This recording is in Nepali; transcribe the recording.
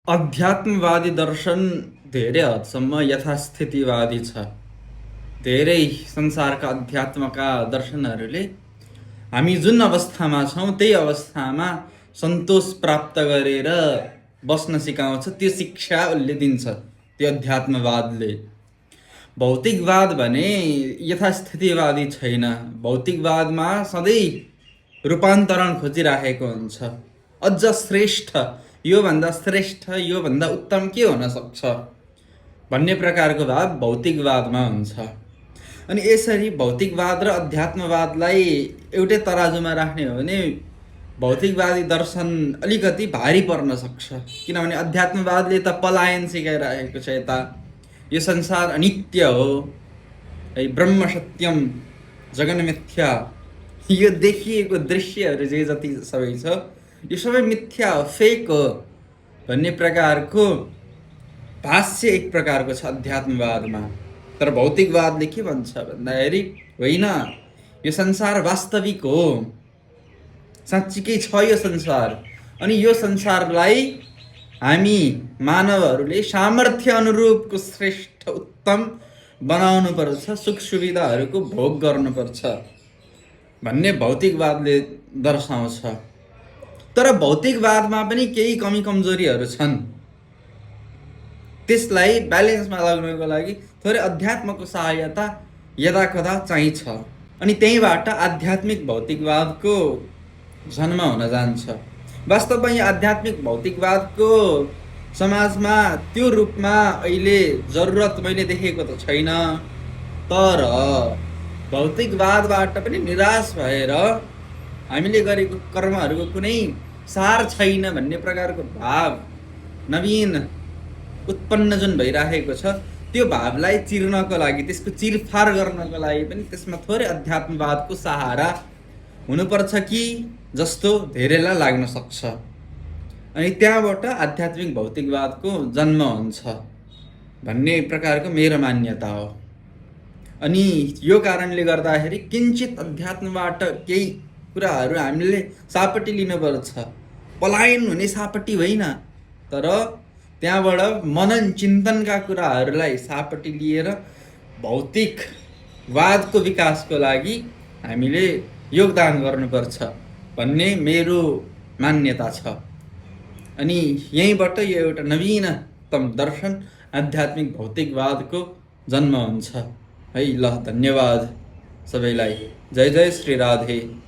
अध्यात्मवादी दर्शन धेरै हदसम्म यथास्थितिवादी छ। धेरै संसारका अध्यात्मका दर्शनहरूले हामी जुन अवस्थामा छौँ त्यही अवस्थामा सन्तोष प्राप्त गरेर बस्न सिकाउँछ। त्यो शिक्षा उसले दिन्छ, त्यो अध्यात्मवादले। भौतिकवाद भने यथास्थितिवादी छैन। भौतिकवादमा सधैँ रूपान्तरण खोजिराखेको हुन्छ। अझ श्रेष्ठ, योभन्दा श्रेष्ठ, योभन्दा उत्तम के हुन सक्छ भन्ने प्रकारको भाव भौतिकवादमा हुन्छ। अनि यसरी भौतिकवाद र अध्यात्मवादलाई एउटै तराजुमा राख्ने हो भने भौतिकवादी दर्शन अलिकति भारी पर्न सक्छ। किनभने अध्यात्मवादले त पलायन सिकाइरहेको छ। यता यो संसार अनित्य हो, है, ब्रह्म सत्यम जगन मिथ्या, यो देखिएको दृश्यहरू जे जति सबै छ यो सबै मिथ्या हो, फेक हो भन्ने प्रकारको भाष्य एक प्रकारको छ अध्यात्मवादमा। तर भौतिकवादले के भन्छ भन्दाखेरि होइन, यो संसार वास्तविक हो, साँच्चीकै छ यो संसार। अनि यो संसारलाई हामी मानवहरूले सामर्थ्य अनुरूपको श्रेष्ठ उत्तम बनाउनुपर्छ, सुख सुविधाहरूको भोग गर्नुपर्छ भन्ने भौतिकवादले दर्शाउँछ। तर भौतिकवादमा पनि केही कमी कमजोरीहरू छन्। त्यसलाई ब्यालेन्समा लाग्नको लागि थोरै अध्यात्मको सहायता यदाकदा चाहिन्छ। अनि त्यहीँबाट आध्यात्मिक भौतिकवादको जन्म हुन जान्छ। वास्तवमा यो आध्यात्मिक भौतिकवादको समाजमा त्यो रूपमा अहिले जरुरत मैले देखेको त छैन। तर भौतिकवादबाट पनि निराश भएर हामीले गरेको कर्महरूको कुनै सार छैन भन्ने प्रकारको भाव नवीन उत्पन्न जुन भइराखेको छ, त्यो भावलाई चिर्नको लागि, त्यसको चिरफार गर्नको लागि पनि त्यसमा थोरै अध्यात्मवादको सहारा हुनुपर्छ कि जस्तो धेरैलाई लाग्न सक्छ। अनि त्यहाँबाट आध्यात्मिक भौतिकवादको जन्म हुन्छ भन्ने प्रकारको मेरो मान्यता हो। अनि यो कारणले गर्दाखेरि किञ्चित अध्यात्मबाट केही कुराहरू हामीले सापट्टि लिनुपर्छ। पलायन हुने सापट्टि होइन, तर त्यहाँबाट मनन चिन्तनका कुराहरूलाई सापट्टि लिएर भौतिकवादको विकासको लागि हामीले योगदान गर्नुपर्छ भन्ने मेरो मान्यता छ। अनि यहीँबाट यो एउटा नवीनतम दर्शन आध्यात्मिक भौतिकवादको जन्म हुन्छ। है ल, धन्यवाद सबैलाई। जय जय श्री राधे।